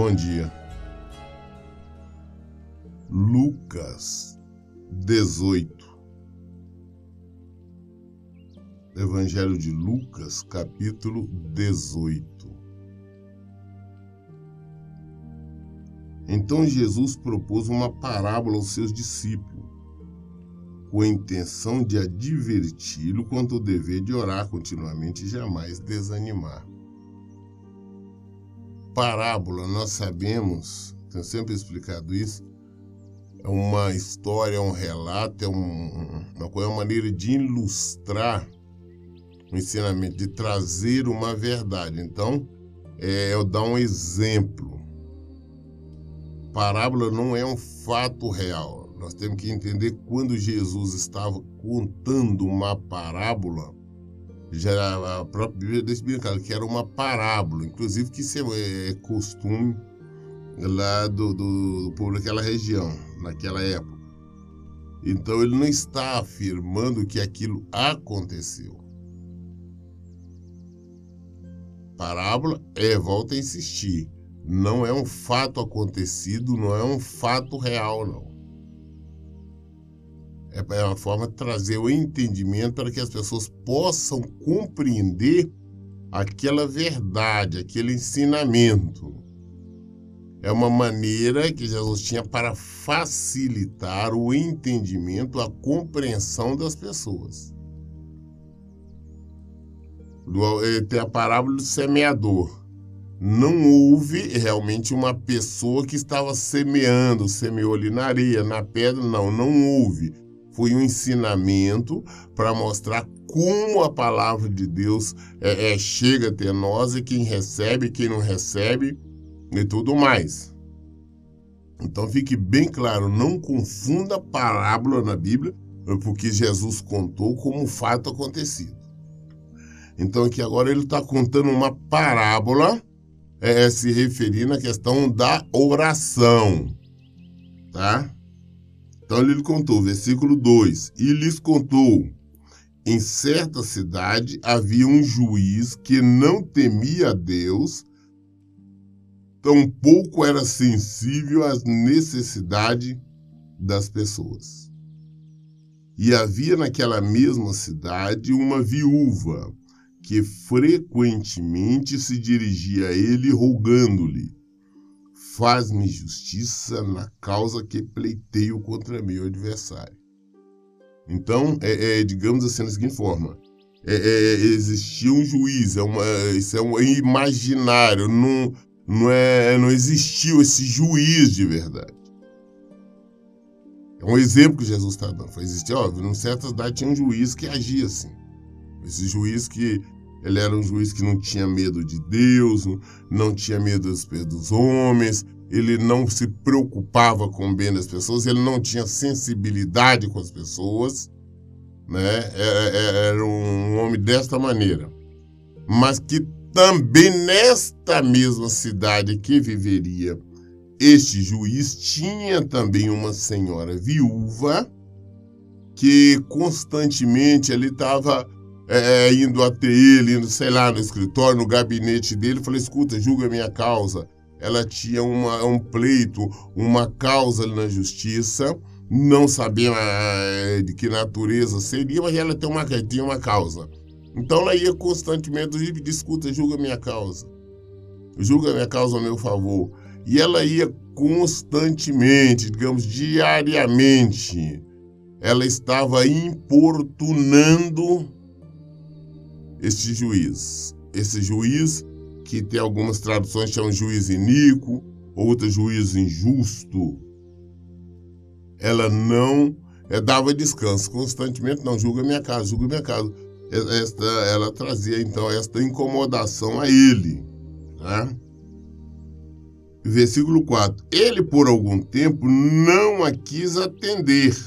Bom dia. Lucas 18. Evangelho de Lucas, capítulo 18. Então Jesus propôs uma parábola aos seus discípulos, com a intenção de adverti-lo quanto ao dever de orar continuamente e jamais desanimar. Parábola, nós sabemos, tenho sempre explicado isso, é uma história, é um relato, é uma maneira de ilustrar o ensinamento, de trazer uma verdade. Então, eu dar um exemplo. Parábola não é um fato real. Nós temos que entender quando Jesus estava contando uma parábola, já a própria Bíblia deixa bem claro que era uma parábola, inclusive que isso é costume lá do povo daquela região, naquela época. Então ele não está afirmando que aquilo aconteceu. Parábola volta a insistir, não é um fato acontecido, não é um fato real, não. É uma forma de trazer o entendimento para que as pessoas possam compreender aquela verdade, aquele ensinamento. É uma maneira que Jesus tinha para facilitar o entendimento, a compreensão das pessoas. Tem a parábola do semeador. Não houve realmente uma pessoa que estava semeou ali na areia, na pedra, não houve. Foi um ensinamento para mostrar como a palavra de Deus chega até nós, e quem recebe, quem não recebe e tudo mais. Então fique bem claro, não confunda a parábola na Bíblia, porque Jesus contou como um fato acontecido. Então aqui agora ele está contando uma parábola, se referindo à questão da oração, tá? Então ele contou, versículo 2, e lhes contou, em certa cidade havia um juiz que não temia a Deus, tampouco era sensível às necessidades das pessoas. E havia naquela mesma cidade uma viúva, que frequentemente se dirigia a ele rogando-lhe: faz-me justiça na causa que pleiteio contra meu adversário. Então, digamos assim, da seguinte forma, existia um juiz, isso é um imaginário, não existiu esse juiz de verdade. É um exemplo que Jesus está dando. Existia, em certa cidade tinha um juiz que agia assim. Esse juiz ele era um juiz que não tinha medo de Deus, não tinha medo dos homens, ele não se preocupava com o bem das pessoas, ele não tinha sensibilidade com as pessoas, né? Era um homem desta maneira. Mas que também nesta mesma cidade que viveria este juiz, tinha também uma senhora viúva que constantemente ele estava indo até ele, indo, sei lá, no escritório, no gabinete dele, falei: escuta, julga a minha causa. Ela tinha um pleito, uma causa ali na justiça, não sabia de que natureza seria, mas ela tinha uma causa. Então ela ia constantemente e dizia: escuta, julga a minha causa a meu favor. E ela ia constantemente, digamos, diariamente, ela estava importunando esse juiz que tem algumas traduções chamam juiz iníquo, outras juiz injusto. Ela não dava descanso constantemente, não, julga minha casa. Ela trazia então esta incomodação a ele, tá? Versículo 4, ele por algum tempo não a quis atender.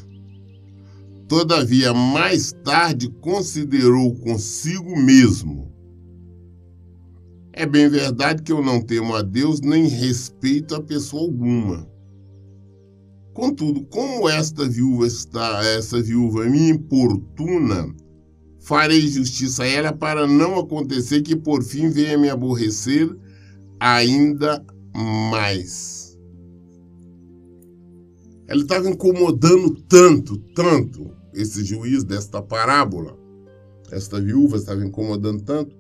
Todavia, mais tarde, considerou consigo mesmo: é bem verdade que eu não temo a Deus, nem respeito a pessoa alguma. Contudo, como essa viúva me importuna, farei justiça a ela para não acontecer que por fim venha me aborrecer ainda mais. Ele estava incomodando tanto esse juiz desta parábola, esta viúva estava incomodando tanto,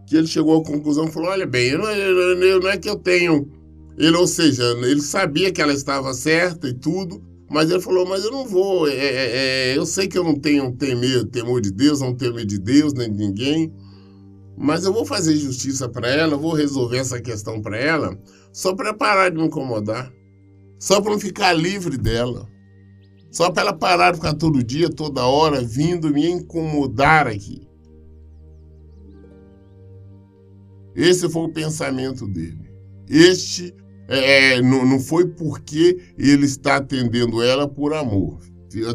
que ele chegou à conclusão e falou, olha bem, não é que eu tenho... Ou seja, ele sabia que ela estava certa e tudo, mas ele falou, mas eu não vou, eu sei que eu não tenho temor de Deus, não tenho medo de Deus, nem de ninguém, mas eu vou fazer justiça para ela, eu vou resolver essa questão para ela, só para parar de me incomodar, só para não ficar livre dela, só para ela parar de ficar todo dia, toda hora, vindo me incomodar aqui. Esse foi o pensamento dele. Não foi porque ele está atendendo ela por amor.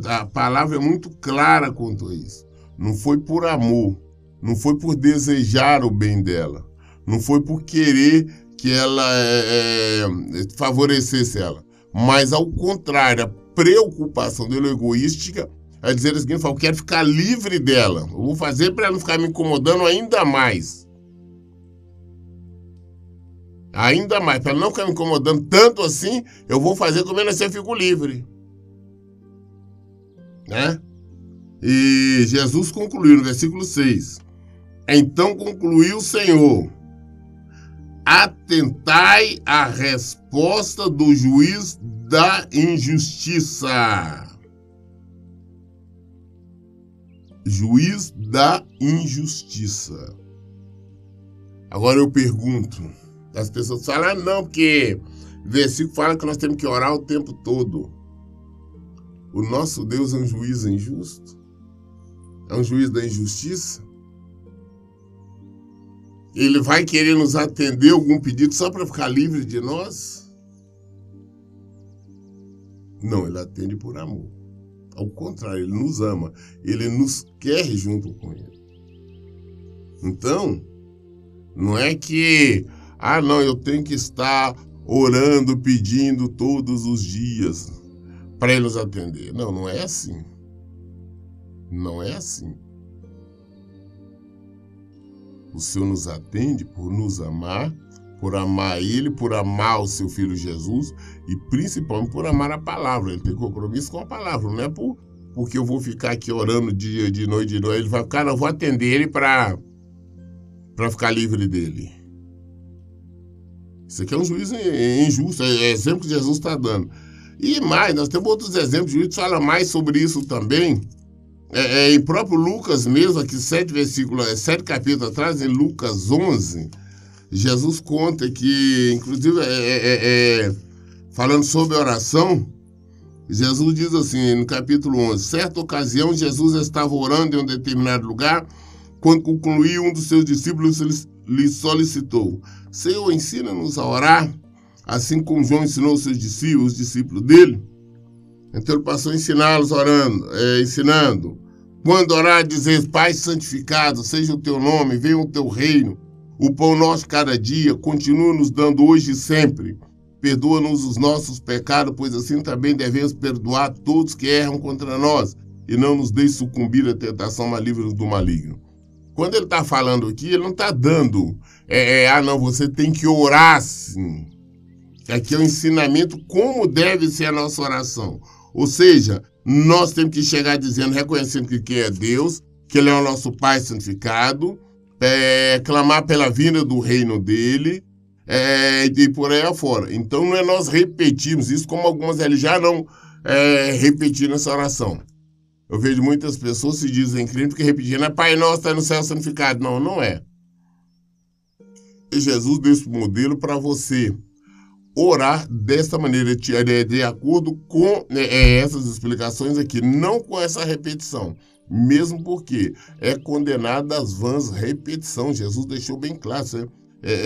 A palavra é muito clara quanto a isso. Não foi por amor, não foi por desejar o bem dela, não foi por querer que ela favorecesse ela, mas ao contrário, a preocupação dele egoística é dizer o seguinte, eu quero ficar livre dela, eu vou fazer para ela não ficar me incomodando ainda mais. Ainda mais, para não ficar me incomodando tanto assim, eu vou fazer como assim eu fico livre. Né? E Jesus concluiu no versículo 6. Então concluiu o Senhor, atentai à resposta do juiz da injustiça. Juiz da injustiça. Agora eu pergunto, as pessoas falam, não, porque o versículo fala que nós temos que orar o tempo todo. O nosso Deus é um juiz injusto? É um juiz da injustiça? Ele vai querer nos atender algum pedido só para ficar livre de nós? Não, ele atende por amor. Ao contrário, ele nos ama. Ele nos quer junto com ele. Então, não é que... não, eu tenho que estar orando, pedindo todos os dias para ele nos atender. Não, não é assim. Não é assim. O Senhor nos atende por nos amar, por amar Ele, por amar o seu Filho Jesus e principalmente por amar a palavra. Ele tem compromisso com a palavra, não é porque eu vou ficar aqui orando dia, de noite, Ele vai ficar, eu vou atender Ele para ficar livre dele. Isso aqui é um juízo injusto, é exemplo que Jesus está dando. E mais, nós temos outros exemplos, Jesus fala mais sobre isso também. Em próprio Lucas mesmo, aqui 7 capítulos atrás, em Lucas 11, Jesus conta que, inclusive, falando sobre oração, Jesus diz assim, no capítulo 11, certa ocasião, Jesus estava orando em um determinado lugar, quando concluiu, um dos seus discípulos lhe solicitou, Senhor, ensina-nos a orar, assim como João ensinou os discípulos dele. Então ele passou a ensiná-los ensinando. Quando orar, dizeis, Pai santificado, seja o teu nome, venha o teu reino. O pão nosso cada dia, continua nos dando hoje e sempre. Perdoa-nos os nossos pecados, pois assim também devemos perdoar todos que erram contra nós. E não nos deixe sucumbir à tentação, mas livra-nos do maligno. Quando ele está falando aqui, ele não está dando, não, você tem que orar assim. Aqui é o ensinamento como deve ser a nossa oração. Ou seja, nós temos que chegar dizendo, reconhecendo que quem é Deus, que Ele é o nosso Pai santificado, clamar pela vinda do reino dele, e por aí afora. Então não é nós repetirmos isso, como algumas religiões não repetiram essa oração. Eu vejo muitas pessoas se dizem crentes porque repetindo, Pai nosso está no céu santificado. Não, não é. E Jesus deu esse modelo para você orar dessa maneira, de acordo com essas explicações aqui, não com essa repetição, mesmo porque é condenada às vãs repetição. Jesus deixou bem claro,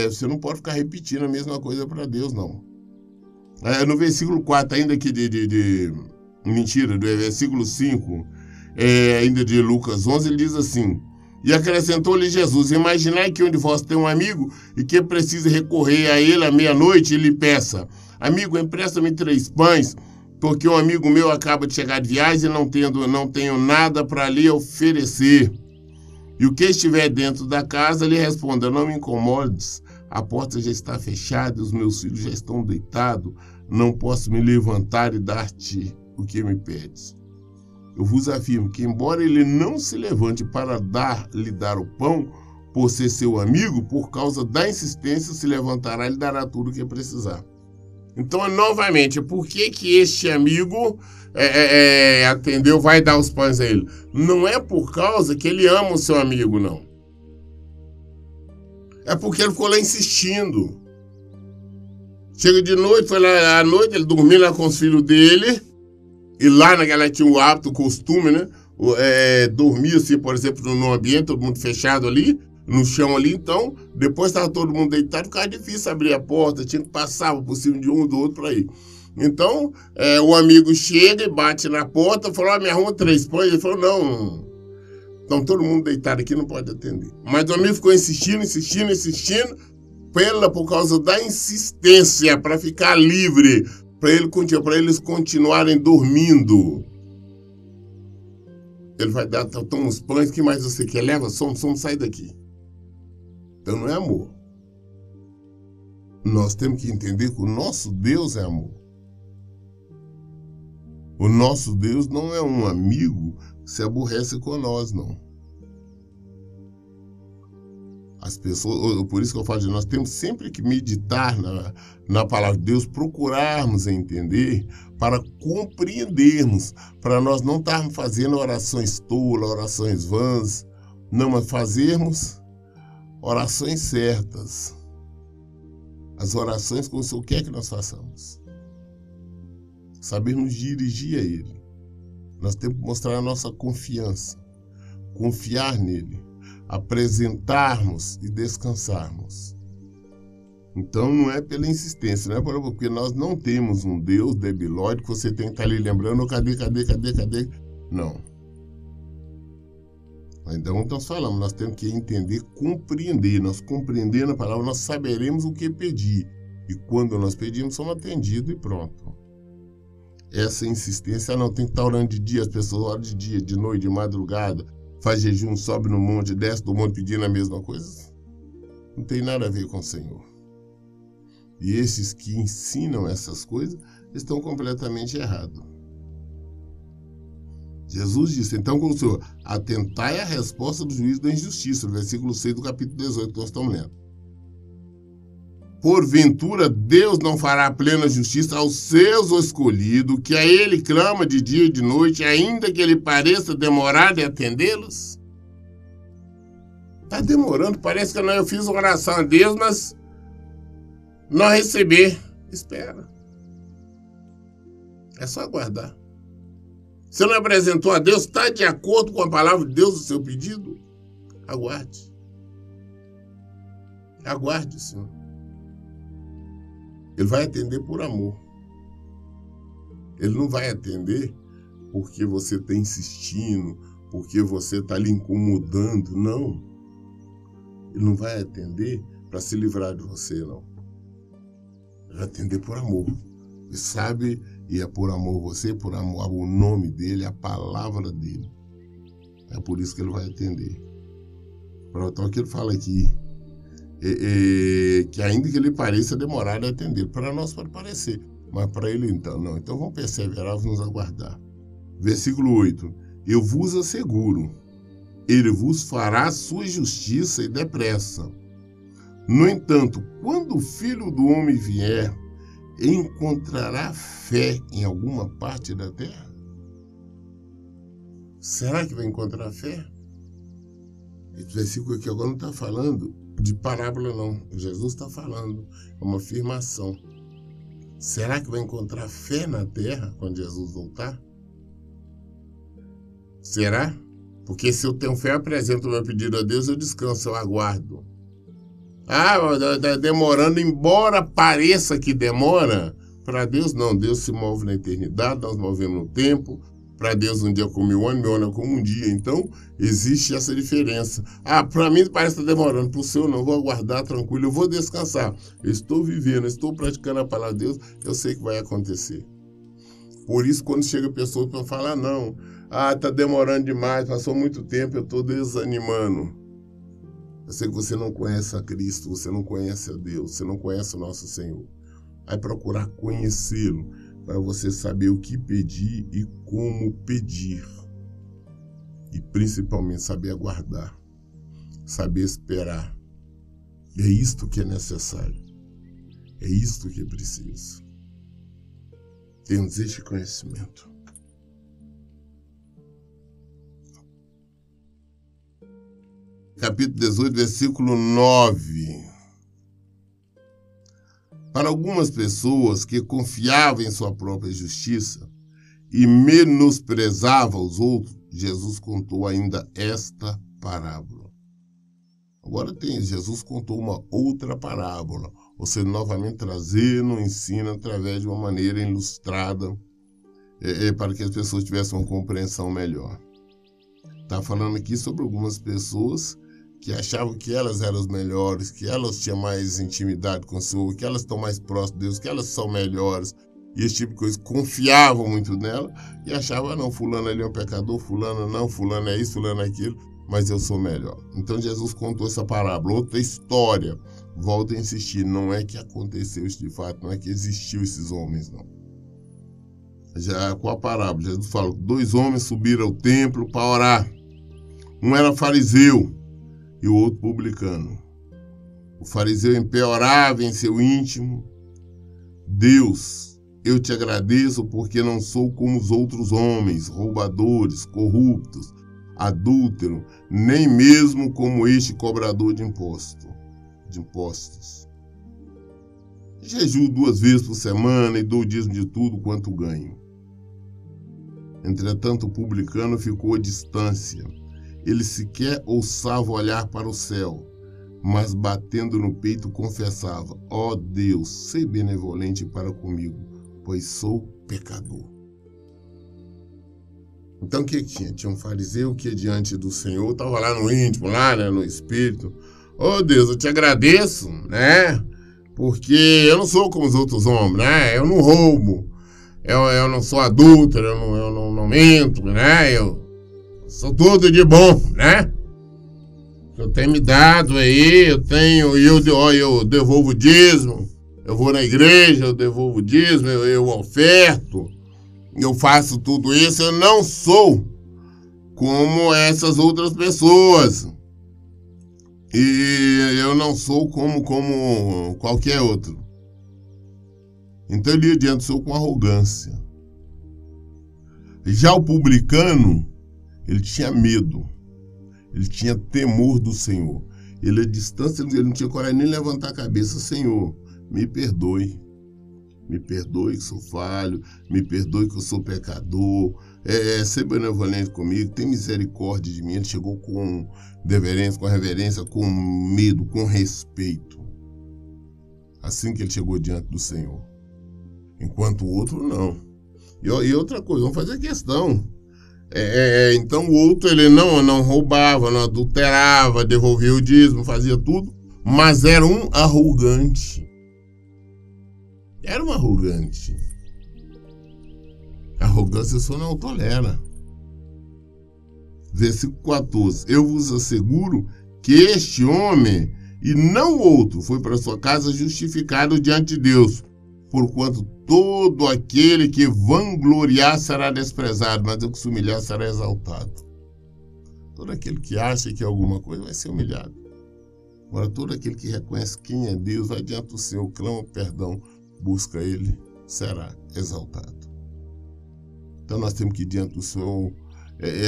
você não pode ficar repetindo a mesma coisa para Deus, não. No versículo 4, ainda aqui do versículo 5, ainda de Lucas 11, ele diz assim, e acrescentou-lhe Jesus, imaginai que um de vós tem um amigo e que precisa recorrer a ele à meia-noite e lhe peça, amigo, empresta-me 3 pães, porque um amigo meu acaba de chegar de viagem e não tenho nada para lhe oferecer. E o que estiver dentro da casa lhe responda, não me incomodes, a porta já está fechada, os meus filhos já estão deitados, não posso me levantar e dar-te o que me pedes. Eu vos afirmo que, embora ele não se levante para lhe dar o pão, por ser seu amigo, por causa da insistência, se levantará e lhe dará tudo o que precisar. Então, novamente, por que este amigo atendeu, vai dar os pães a ele? Não é por causa que ele ama o seu amigo, não. É porque ele ficou lá insistindo. Chega de noite, foi lá à noite, ele dormia lá com os filhos dele, e lá naquela tinha o hábito, o costume, né? Dormia, assim, por exemplo, num ambiente, todo mundo fechado ali, no chão ali, então, depois estava todo mundo deitado, ficava difícil abrir a porta, tinha que passar por cima de um do outro para ir. Então, o amigo chega e bate na porta, falou, me arruma 3 pães, ele falou, não, então todo mundo deitado aqui, não pode atender. Mas o amigo ficou insistindo, por causa da insistência, para ficar livre, para eles continuarem dormindo. Ele vai dar, toma os pães, o que mais você quer? Leva, somos, sai daqui. Então não é amor. Nós temos que entender que o nosso Deus é amor. O nosso Deus não é um amigo que se aborrece com nós, não. As pessoas, por isso que eu falo de nós temos sempre que meditar na palavra de Deus, procurarmos entender, para compreendermos, para nós não estarmos fazendo orações tolas, orações vãs, não, mas fazermos orações certas. As orações como o Senhor quer que nós façamos. Saber nos dirigir a Ele. Nós temos que mostrar a nossa confiança, confiar nele, apresentarmos e descansarmos. Então não é pela insistência, não é porque nós não temos um Deus debilóide que você tem que estar ali lembrando, cadê? Não. Então nós falamos, nós temos que entender, compreender. Nós compreendendo a palavra, nós saberemos o que pedir. E quando nós pedimos, somos atendidos e pronto. Essa insistência, não, tem que estar orando de dia, as pessoas oram de dia, de noite, de madrugada, faz jejum, sobe no monte, desce do monte pedindo a mesma coisa. Não tem nada a ver com o Senhor. E esses que ensinam essas coisas estão completamente errados. Jesus disse, então, com o Senhor, atentai à resposta do juízo da injustiça, no versículo 6 do capítulo 18 que nós estamos lendo. Porventura, Deus não fará plena justiça aos seus escolhidos, que a Ele clama de dia e de noite, ainda que Ele pareça demorar em atendê-los? Está demorando, parece que eu fiz uma oração a Deus, mas não receber. Espera. É só aguardar. Você não apresentou a Deus, está de acordo com a palavra de Deus o seu pedido? Aguarde. Aguarde, Senhor. Ele vai atender por amor. Ele não vai atender porque você está insistindo, porque você está ali incomodando, não. Ele não vai atender para se livrar de você, não. Ele vai atender por amor. Ele sabe, e é por amor você, por amor o nome dele, a palavra dele. É por isso que ele vai atender. Então, o que ele fala aqui, que ainda que ele pareça demorar a atender, para nós pode parecer, mas para ele então, não. Então vamos perseverar, vamos aguardar. Versículo 8, eu vos asseguro, ele vos fará sua justiça e depressa. No entanto, quando o Filho do Homem vier, encontrará fé em alguma parte da terra? Será que vai encontrar fé? Esse versículo aqui agora não está falando de parábola, não. Jesus está falando, é uma afirmação. Será que vai encontrar fé na terra quando Jesus voltar? Será? Porque se eu tenho fé, eu apresento o meu pedido a Deus, eu descanso, eu aguardo. Está demorando, embora pareça que demora, para Deus não. Deus se move na eternidade, nós movemos no tempo. Para Deus um dia como 1 ano, 1 ano como um dia. Então, existe essa diferença. Para mim parece que está demorando, para o Senhor não, vou aguardar tranquilo, eu vou descansar. Eu estou vivendo, estou praticando a palavra de Deus, eu sei que vai acontecer. Por isso, quando chega pessoas para falar, não, está demorando demais, passou muito tempo, eu estou desanimando. Eu sei que você não conhece a Cristo, você não conhece a Deus, você não conhece o nosso Senhor. Vai procurar conhecê-lo para você saber o que pedir e como pedir. E principalmente saber aguardar, saber esperar. É isto que é necessário. É isto que é preciso. Temos este conhecimento. Capítulo 18, versículo 9. Para algumas pessoas que confiavam em sua própria justiça e menosprezavam os outros, Jesus contou ainda esta parábola. Agora Jesus contou uma outra parábola, ou seja, novamente trazendo o ensino através de uma maneira ilustrada para que as pessoas tivessem uma compreensão melhor. Está falando aqui sobre algumas pessoas que achavam que elas eram as melhores, que elas tinham mais intimidade com o Senhor, que elas estão mais próximas de Deus, que elas são melhores, e esse tipo de coisa, confiavam muito nela, e achavam, não, fulano ali é um pecador, fulano não, fulano é isso, fulano é aquilo, mas eu sou melhor. Então Jesus contou essa parábola, outra história. Volto a insistir, não é que aconteceu isso de fato, não é que existiu esses homens, não. Já com a parábola, Jesus fala, 2 homens subiram ao templo para orar. Um era fariseu e o outro publicano. O fariseu em pé orava em seu íntimo, Deus, eu te agradeço porque não sou como os outros homens, roubadores, corruptos, adúlteros, nem mesmo como este cobrador de impostos. Jejuo 2 vezes por semana e dou o dízimo de tudo quanto ganho. Entretanto, o publicano ficou à distância. Ele sequer ousava olhar para o céu, mas batendo no peito confessava, ó Deus, sê benevolente para comigo, pois sou pecador. Então o que tinha? Tinha um fariseu que diante do Senhor, estava lá no íntimo, lá, né, no espírito. Ó Deus, eu te agradeço, né? Porque eu não sou como os outros homens, né? Eu não roubo, eu não sou adúltero, eu não minto, né? Eu sou tudo de bom, né? Eu tenho me dado aí, eu devolvo o dízimo, eu vou na igreja, eu devolvo o dízimo, eu oferto, eu faço tudo isso, eu não sou como essas outras pessoas. E eu não sou como qualquer outro. Então ele ia diante do Senhor com arrogância. Já o publicano, ele tinha medo. Ele tinha temor do Senhor. Ele à distância, ele não tinha coragem nem levantar a cabeça. Senhor, me perdoe. Me perdoe que sou falho. Me perdoe que eu sou pecador. Ser benevolente comigo. Tem misericórdia de mim. Ele chegou com deverência, com reverência, com medo, com respeito. Assim que ele chegou diante do Senhor. Enquanto o outro, não. E outra coisa, vamos fazer questão. Então o outro, ele não roubava, não adulterava, devolvia o dízimo, fazia tudo, mas era um arrogante. Era um arrogante. Arrogância só não tolera. Versículo 14. Eu vos asseguro que este homem, e não outro, foi para sua casa justificado diante de Deus, porquanto todo aquele que vangloriar será desprezado, mas o que se humilhar será exaltado. Todo aquele que acha que é alguma coisa vai ser humilhado. Agora, todo aquele que reconhece quem é Deus, vai diante do Senhor, clama perdão, busca Ele, será exaltado. Então nós temos que ir diante do Senhor,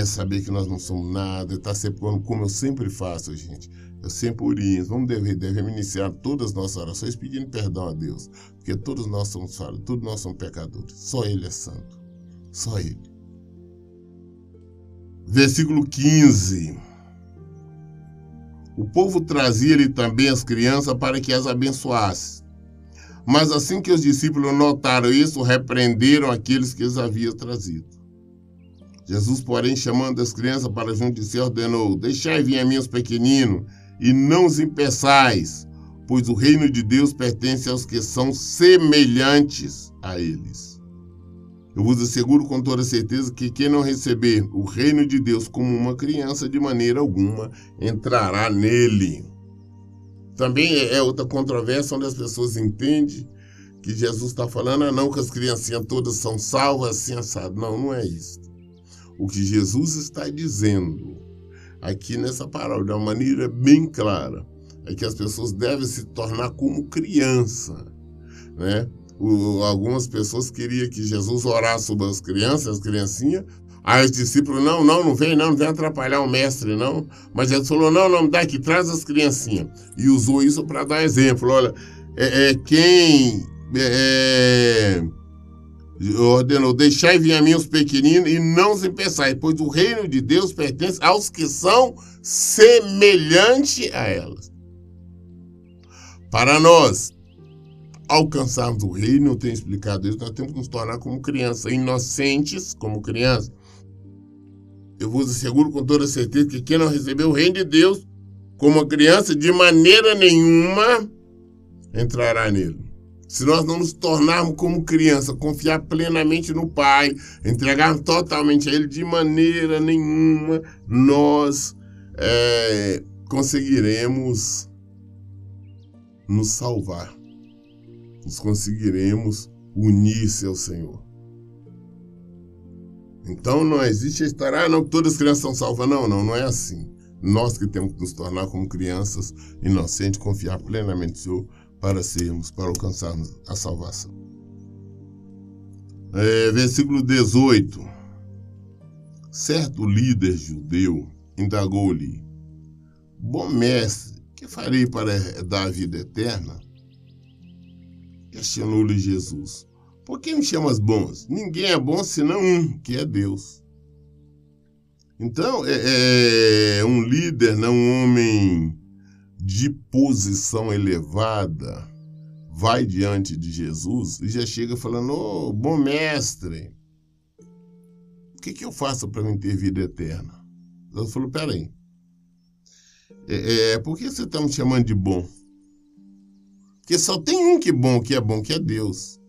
saber que nós não somos nada, estar sempre, como eu sempre faço, gente. Eu sempre oriento, devemos iniciar todas as nossas orações pedindo perdão a Deus, porque todos nós somos falhos, todos nós somos pecadores, só Ele é santo, só Ele. Versículo 15. O povo trazia-lhe também as crianças para que as abençoasse. Mas assim que os discípulos notaram isso, repreenderam aqueles que os haviam trazido. Jesus, porém, chamando as crianças para junto de si, ordenou, deixai vir a mim os pequeninos, e não os impeçais, pois o reino de Deus pertence aos que são semelhantes a eles. Eu vos asseguro com toda certeza que quem não receber o reino de Deus como uma criança, de maneira alguma entrará nele. Também é outra controvérsia onde as pessoas entendem que Jesus está falando, não, que as criancinhas todas são salvas, assim, assado. Não, não é isso. O que Jesus está dizendo aqui nessa parábola, de uma maneira bem clara, é que as pessoas devem se tornar como criança, né? Algumas pessoas queriam que Jesus orasse sobre as criancinhas. Aí os discípulos, não vem atrapalhar o mestre, não. Mas Jesus falou, não, dá aqui, traz as criancinhas. E usou isso para dar exemplo. Olha, quem ordenou, deixai vir a mim os pequeninos e não se pensai, pois o reino de Deus pertence aos que são semelhantes a elas. Para nós alcançarmos o reino, eu tenho explicado isso, nós temos que nos tornar como crianças, inocentes como crianças. Eu vos asseguro com toda certeza que quem não recebeu o reino de Deus como criança, de maneira nenhuma entrará nele. Se nós não nos tornarmos como criança, confiar plenamente no Pai, entregarmos totalmente a Ele, de maneira nenhuma nós conseguiremos nos salvar. Nós conseguiremos unir-se ao Senhor. Então não existe a história, não, todas as crianças são salvas. Não é assim. Nós que temos que nos tornar como crianças inocentes, confiar plenamente no Senhor para alcançarmos a salvação. Versículo 18. Certo líder judeu indagou-lhe: bom mestre, que farei para herdar a vida eterna? Questionou-lhe Jesus: por que me chamas bons? Ninguém é bom senão um, que é Deus. Então, um líder, não um homem de posição elevada, vai diante de Jesus e já chega falando: ô, bom mestre, o que eu faço para mim ter vida eterna? Jesus falou: peraí, por que você está me chamando de bom? Porque só tem um que é bom, que é Deus.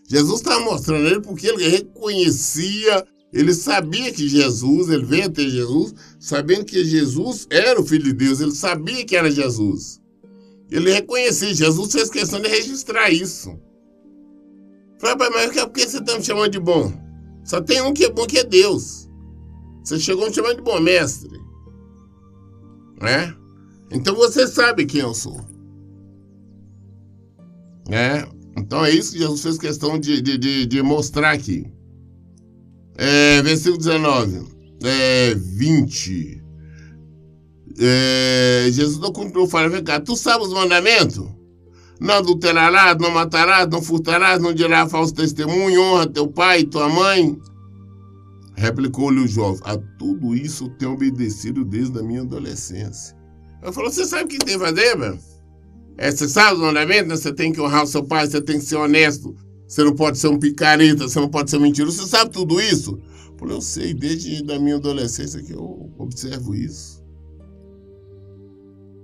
Jesus estava mostrando ele porque ele reconhecia, ele sabia que Jesus, ele veio até Jesus, sabendo que Jesus era o Filho de Deus, ele sabia que era Jesus. Ele reconhecia, Jesus fez questão de registrar isso. Falei: mas por que você está me chamando de bom? Só tem um que é bom, que é Deus. Você chegou me chamando de bom mestre. Então você sabe quem eu sou. Então é isso que Jesus fez questão de mostrar aqui. Versículo 19, 20. Jesus não continuou falando: vem cá, tu sabes os mandamentos? Não adulterarás, não matarás, não furtarás, não dirás falso testemunho, honra teu pai e tua mãe. Replicou-lhe o jovem: a tudo isso eu tenho obedecido desde a minha adolescência. Ele falou: você sabe o que tem que fazer, velho? Você sabe os mandamentos, né? Você tem que honrar o seu pai, você tem que ser honesto, você não pode ser um picareta, você não pode ser mentiroso, você sabe tudo isso? Eu falei: eu sei, desde a minha adolescência que eu observo isso.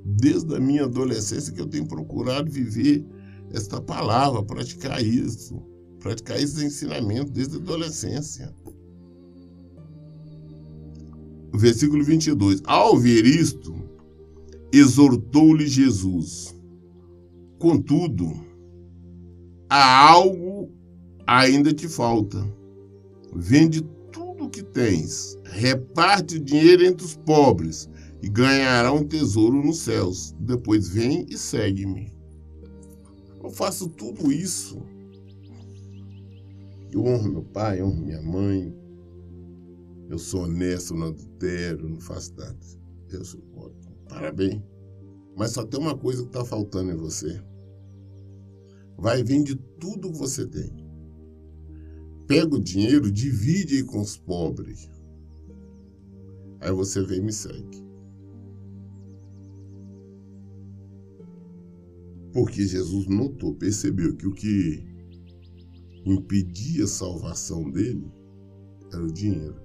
Desde a minha adolescência que eu tenho procurado viver esta palavra, praticar isso, praticar esses ensinamentos desde a adolescência. Versículo 22. Ao ver isto, exortou-lhe Jesus: contudo, há algo ainda te falta. Vende tudo o que tens, reparte o dinheiro entre os pobres e ganhará um tesouro nos céus. Depois vem e segue-me. Eu faço tudo isso. Eu honro meu pai, honro minha mãe. Eu sou honesto, não adultero, não faço nada. Eu sou ótimo. Parabéns. Mas só tem uma coisa que está faltando em você. Vai, vende tudo que você tem. Pega o dinheiro, divide aí com os pobres. Aí você vem e me segue. Porque Jesus notou, percebeu que o que impedia a salvação dele era o dinheiro.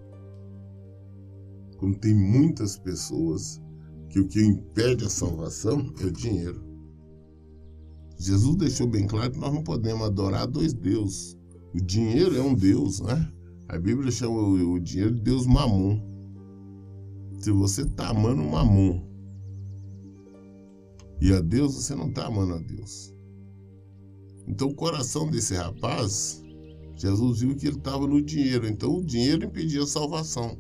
Como tem muitas pessoas que o que impede a salvação é o dinheiro. Jesus deixou bem claro que nós não podemos adorar dois deuses. O dinheiro é um Deus, né? A Bíblia chama o dinheiro de Deus Mamon. Se você está amando Mamon e a Deus, você não está amando a Deus. Então o coração desse rapaz, Jesus viu que ele estava no dinheiro. Então o dinheiro impedia a salvação.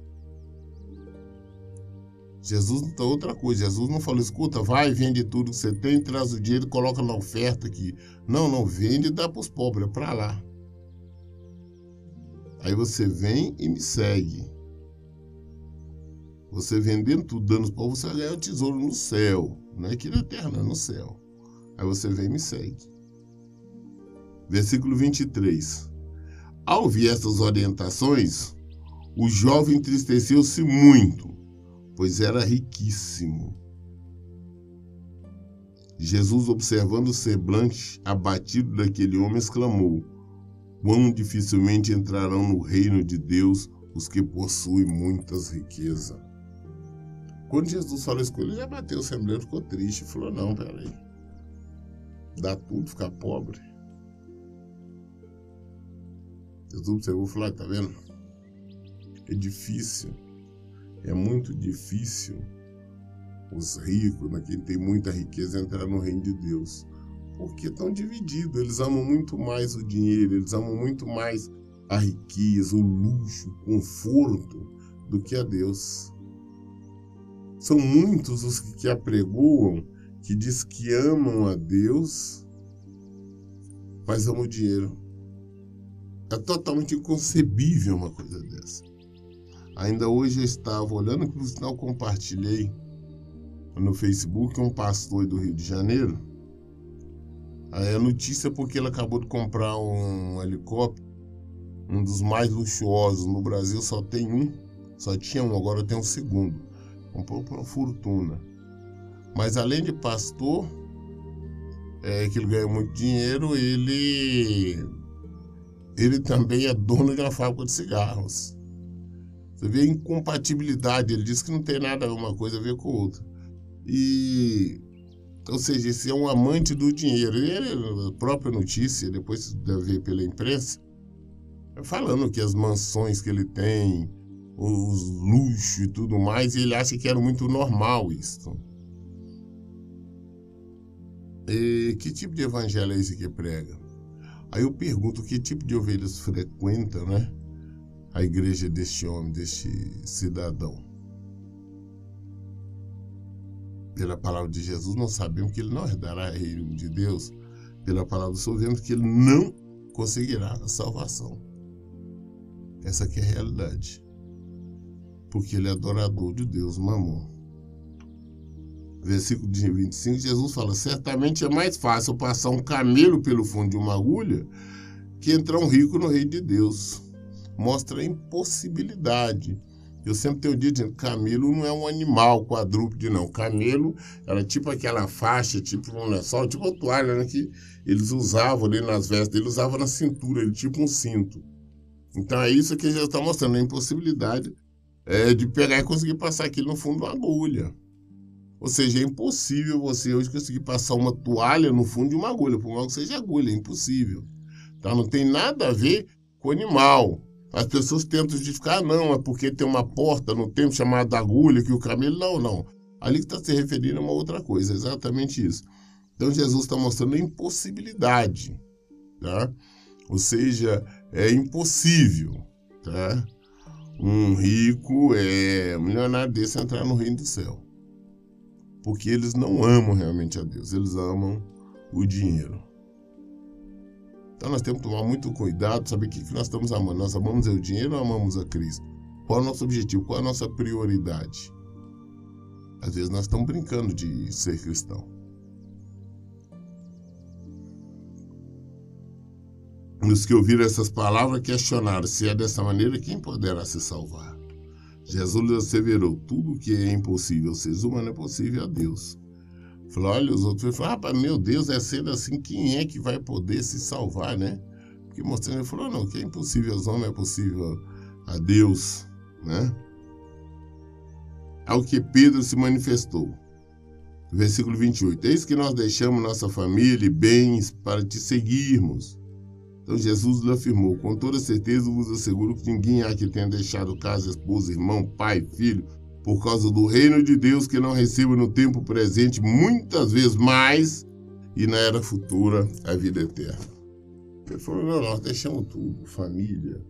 Jesus não tá outra coisa. Jesus não falou, escuta, vai, vende tudo que você tem, traz o dinheiro, coloca na oferta aqui. Não, vende e dá para os pobres, é para lá. Aí você vem e me segue. Você vendendo tudo, dando os pobres, você vai ganhar um tesouro no céu. Não é aqui na terra, não, é no céu. Aí você vem e me segue. Versículo 23. Ao ouvir essas orientações, o jovem entristeceu-se muito, pois era riquíssimo. Jesus, observando o semblante abatido daquele homem, exclamou: quão dificilmente entrarão no reino de Deus os que possuem muitas riquezas. Quando Jesus falou isso com ele, já bateu o semblante, ficou triste, falou, não, peraí, dá tudo, ficar pobre. Jesus observou e falou, tá vendo? É difícil, é muito difícil os ricos, né, quem tem muita riqueza, entrar no reino de Deus. Porque estão divididos, eles amam muito mais o dinheiro, eles amam muito mais a riqueza, o luxo, o conforto, do que a Deus. São muitos os que apregoam, que diz que amam a Deus, mas amam o dinheiro. É totalmente inconcebível uma coisa dessa. Ainda hoje eu estava olhando, que por sinal compartilhei no Facebook, um pastor do Rio de Janeiro. Aí a notícia é porque ele acabou de comprar um helicóptero, um dos mais luxuosos. No Brasil só tem um, só tinha um, agora tem um segundo. Comprou por uma fortuna. Mas além de pastor, que ele ganha muito dinheiro, ele também é dono de uma fábrica de cigarros. Você vê a incompatibilidade, ele diz que não tem nada uma coisa a ver com outra. Ou seja, esse é um amante do dinheiro. E a própria notícia, depois você deve ver pela imprensa, falando que as mansões que ele tem, os luxos e tudo mais, ele acha que era muito normal isso. E que tipo de evangelho é esse que prega? Aí eu pergunto, que tipo de ovelhas frequenta, né, a igreja deste homem, deste cidadão? Pela palavra de Jesus, nós sabemos que ele não herdará o reino de Deus. Pela palavra do Senhor, vemos que ele não conseguirá a salvação. Essa aqui é a realidade. Porque ele é adorador de Deus, Mamon. Versículo 25, Jesus fala, certamente é mais fácil passar um camelo pelo fundo de uma agulha que entrar um rico no reino de Deus. Mostra a impossibilidade. Eu sempre tenho dito, dizendo, camelo não é um animal quadrúpede, não. Camelo era tipo aquela faixa, tipo um lençol, tipo uma toalha, né, que eles usavam ali nas vestes, ele usava na cintura, ele tipo um cinto. Então é isso que Jesus está mostrando, a impossibilidade de pegar e conseguir passar aquilo no fundo de uma agulha. Ou seja, é impossível você hoje conseguir passar uma toalha no fundo de uma agulha, por mais que seja agulha, é impossível. Tá? Não tem nada a ver com animal. As pessoas tentam justificar, não, é porque tem uma porta no tempo chamada agulha, que o camelo, não. Ali que está se referindo a uma outra coisa, exatamente isso. Então Jesus está mostrando a impossibilidade, tá? Ou seja, é impossível, tá? Um rico, milionário desse entrar no reino do céu. Porque eles não amam realmente a Deus, eles amam o dinheiro. Então nós temos que tomar muito cuidado, saber o que nós estamos amando. Nós amamos o dinheiro ou amamos a Cristo? Qual é o nosso objetivo? Qual é a nossa prioridade? Às vezes nós estamos brincando de ser cristão. Os que ouviram essas palavras questionaram, se é dessa maneira, quem poderá se salvar? Jesus lhes asseverou, tudo que é impossível aos seres humanos é possível a Deus. Falou, olha, os outros falaram, meu Deus, sendo assim, quem é que vai poder se salvar, né? Porque mostrando, ele falou, não, que é impossível aos homens é possível a Deus, né? Ao que Pedro se manifestou. Versículo 28, eis que nós deixamos nossa família e bens para te seguirmos. Então Jesus lhe afirmou: com toda certeza vos asseguro que ninguém há que tenha deixado casa, esposa, irmão, pai, filho, por causa do reino de Deus, que não receba no tempo presente muitas vezes mais, e na era futura a vida eterna. Ele falou: não, nós deixamos tudo, família,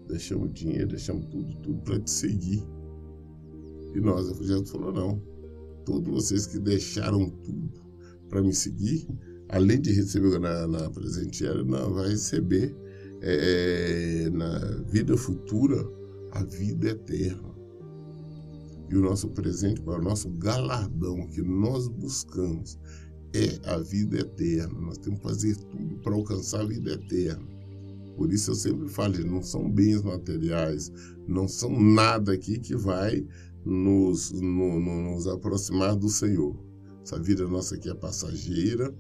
deixamos dinheiro, deixamos tudo para te seguir. E nós, Jesus falou: não, todos vocês que deixaram tudo para me seguir, além de receber na presenteira, não, vai receber na vida futura a vida eterna. E o nosso presente, para o nosso galardão que nós buscamos, é a vida eterna. Nós temos que fazer tudo para alcançar a vida eterna. Por isso eu sempre falo, não são bens materiais, não são nada aqui que vai nos aproximar do Senhor. Essa vida nossa aqui é passageira.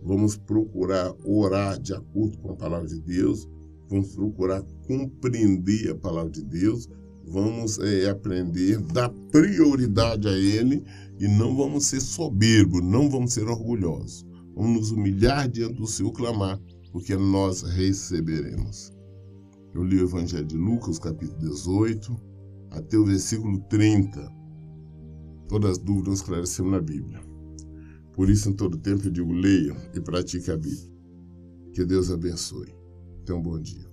Vamos procurar orar de acordo com a palavra de Deus. Vamos procurar compreender a palavra de Deus. Vamos aprender, dar prioridade a Ele e não vamos ser soberbos, não vamos ser orgulhosos. Vamos nos humilhar diante do Senhor, clamar, porque nós receberemos. Eu li o Evangelho de Lucas, capítulo 18, até o versículo 30. Todas as dúvidas nós esclarecemos na Bíblia. Por isso, em todo tempo, eu digo, leia e pratique a Bíblia. Que Deus abençoe. Tenha um bom dia.